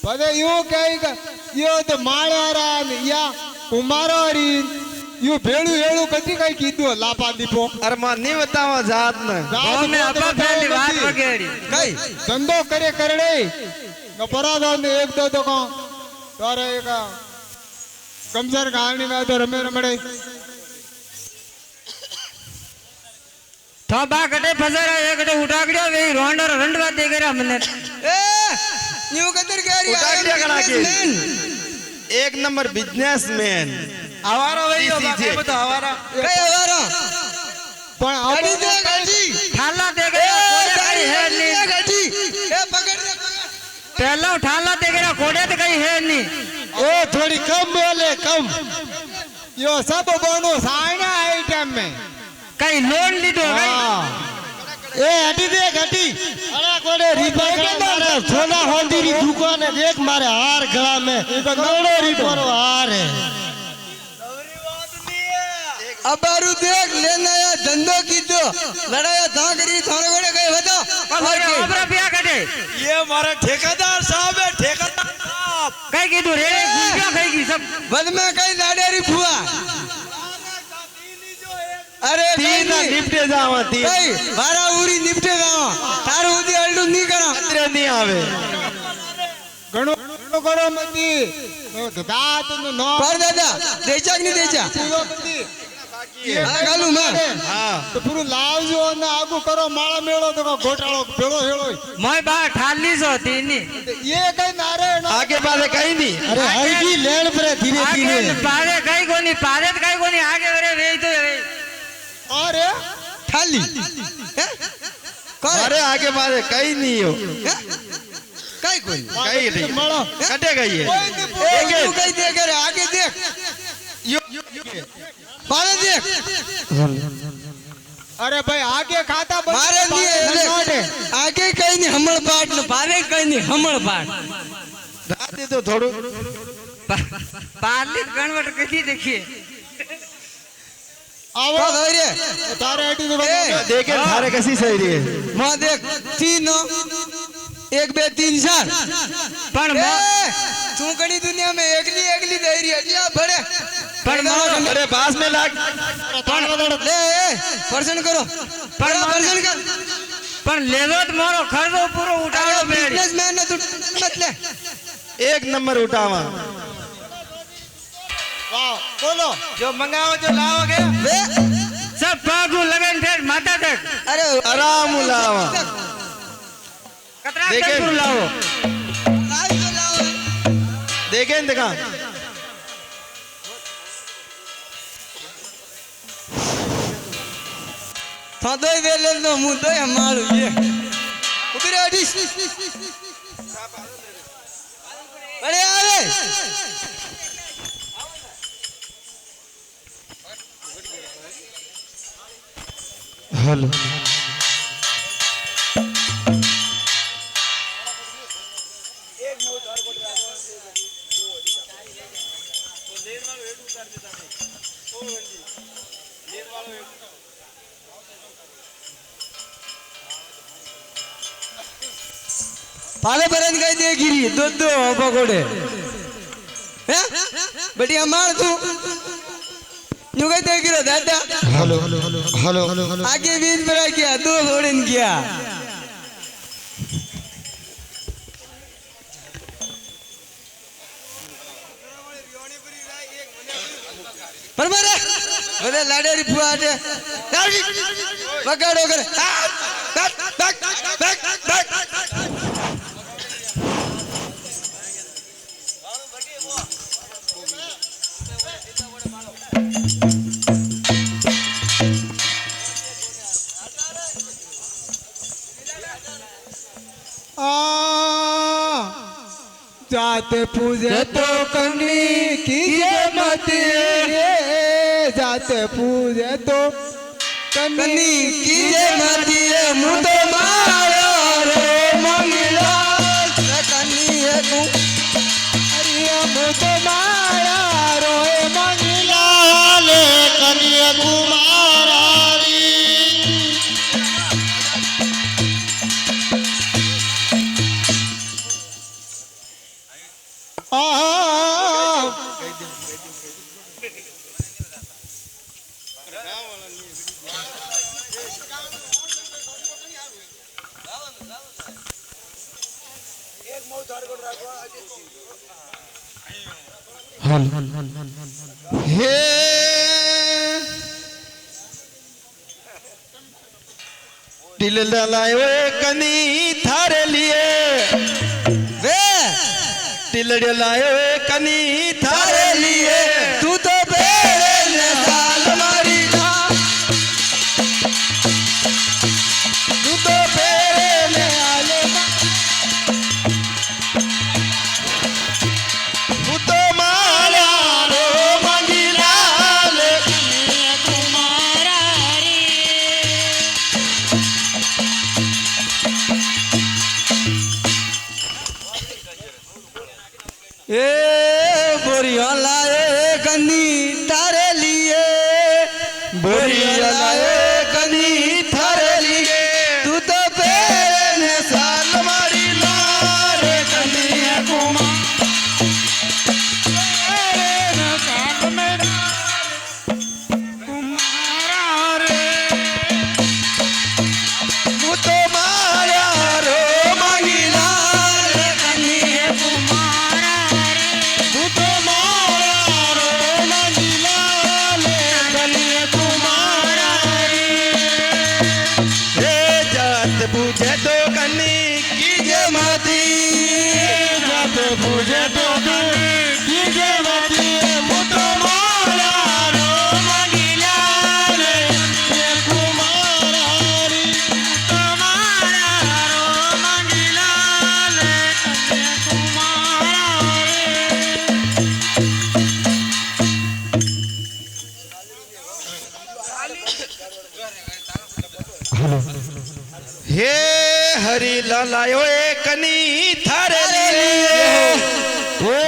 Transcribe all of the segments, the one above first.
पदे यूं कहेगा यो तो माळारा या कुमारारी यू भेळू हेळू कधी काय कीधो लापा दीपो अरे मां नहीं बतावा जात न गांव में अपा पहली बात वगेड़ी कई धंधो करे करड़े न परादा ने एक दो तो को तारे एक कमजर कहानी में तो रमे रमड़े तो बा कटे फसरा एक कटे उठाकड़िया वे रोंडर रंडवा दे गरा मने ए न्यू कदर गरी उठाकड़िया करा के एक नंबर बिजनेसमैन आवारा वही हो बाबा तो आवारा कई आवारा पण गाड़ी दे गाड़ी ठाला दे गरा कोड़े कई है नी गाड़ी ए पकड़ दे पहला ठाला दे गरा कोड़े तो कई है नी ओ थोड़ी कम बोले कम यो सब बोनो साइना आइटम में कई लोन लीधो कई ए हटी दे हटी अरे कोड़े रिपर मारे सोना होंदी री दुकान है देख मारे हार गला में करोड़ों रिपर हार है अबारू देख लेना या धंधो कीधो लड़ाया धाकरी थाने कोड़े गए बता और ओबरा पिया कटे ये हमारा ठेकेदार साहब है ठेकेदार साहब कई कीधो रे गुंजिया कई की सब बद में कई लाडेरी फुआ अरे तीन निपटे जावा तीन कई बारा उरी निपटे जावा थारू उदी अल्डू नहीं करा खतरे नहीं आवे घणो करो मती दात नो पर दादा देचा कि नहीं देचा हां गालू मैं हां तो पूरो लावजो ने आगू करो माळा मेळो तो घोटाळो भेळो हेळो मोय बा ठाली जो तीनी ये कई नारे आगे पासे कहीं नहीं अरे हरगी लेण पर धीरे आगे धीरे पारे कई कोनी पारे कई कोनी आगे रे वे तो वे अरे खाली अरे आगे पासे कहीं नहीं हो कई कोई कहीं नहीं माळो कटे गई है ए तू कई देख रे आगे देख पाले देख अरे भाई आगे खाता मारे लिए आगे कई नहीं हमल पाट न पारे कई नहीं हमल पाट रात तो थोड़ो पारली कन्वर्ट कथी देखिए आओ रे तारे आईडी तो देखे थारे कैसी सही रही है मां देख तीन एक बे तीन चार पण तू कड़ी दुनिया में एकली एकली धैर्य हटिया बड़े पण अरे बास में लाग ले पर्सन करो पण पर्सन कर पण लेवत मारो खर्चो पूरो उठाओ मेरी बिजनेसमैन ने तू मत ले एक नंबर उठावा वाह बोलो जो मंगाओ जो लाओगे वे सब पागु लगन ठेर माता तक अरे आराम लावा कतरा देखे। तक लाओ आई तो लाओ देखे देखा था दो वेले नो मु दो हमारो ये उधर आडी अरे आवे हेलो पाले बरन गई देखिरी दो दो पकोड़े हैं बढ़िया मार तू न्यू गई देखिरो दादा हेलो हेलो हेलो आगे बीच बड़ा किया दो फोड़न किया पर मारे बड़े लाडेरी फुआटे पकड़ो कर बैक बैक बैक बैक जाते पूजे तो कनी कीजे मत रे जाते पूजे तो कनी कीजे मतिए मुदो मारो रे मंगला कनी है तू अरे मुझे माया रोए मंगला ले कनिया कुमारा री આ હે દિલ લલાયો કની થારે લીએ વે દિલ લલાયો કની થારે લીએ તું તો બેરે ને સાલ મારી ના તું તો પેરે ને આલે તું તો માળા રો મંગીલા લે એ બોરિયા લાए કની તારે લીએ બોરિયા લાए કની તારે લીએ તું તો બેરે ને સાલ મારી ના રે કની કુમાર તું તો માળા રો મંગીલા રે કની તું તો માળા રો મંગીલા લે કની કુમારા રે જાત પૂજે તો કની કીજે માતી જાત પૂજે તો કની કીજે માતી હું તો માળા રો મંગીલા લે કુમારા રે હે હરી લાલાયો એકની થારે લીએ હે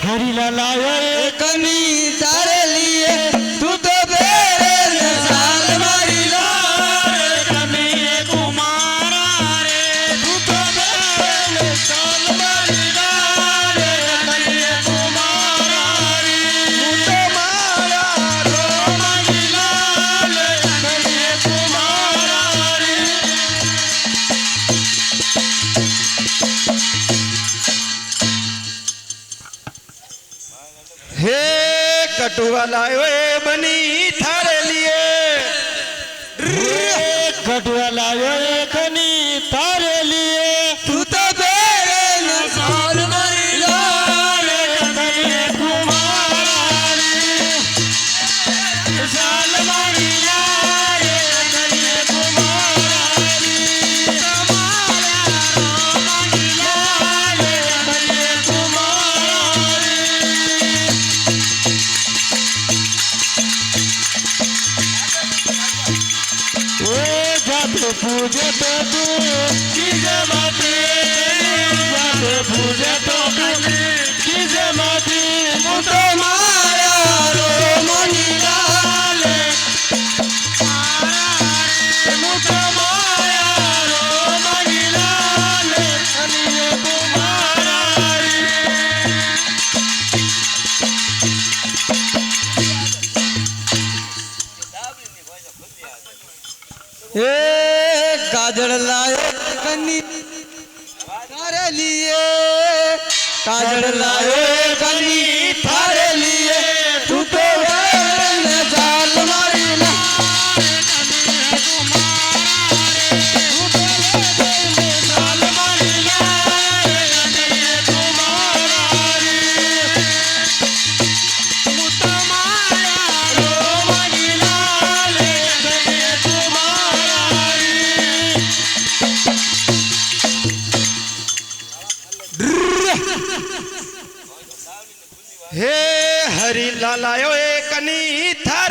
હરીલાલાયો કની તારે લીએ તું તો બેરે ને સાલ મારી ના રે કની કુમારા રે તું તો બેરે ને સાલ મારી ના રે કની કુમારા રે હું તો માળા રો મંગીલા લે કની કુમારા રે હે કટુઆ લાયો એ બની થારે લીએ કટુઆ લાવ્યો કની તારે લીએ તું તો બેરે ને સાલ મારી ના રે કની કુમારા રે સાલ મારી ના રે કની કુમારા રે પૂજે તો તું કીજે માતી જાતે પૂજે તો તું કીજે માતી હું તો મારા રો મંગીલા લે હું તો મારા રો મંગીલા લે કનીએ કુમારા રે એ કાજળ લાયો કની તારે લીએ કાજળ લાયો કની તારે લીએ તું તો બેરે ને સાલ મારી ના સાલ મારી ના રે કનીએ કુમારા રે હું તો મારા રો મંગીલા લે કનીએ કુમારા રે હે હરી લાલાયો એ કની થારે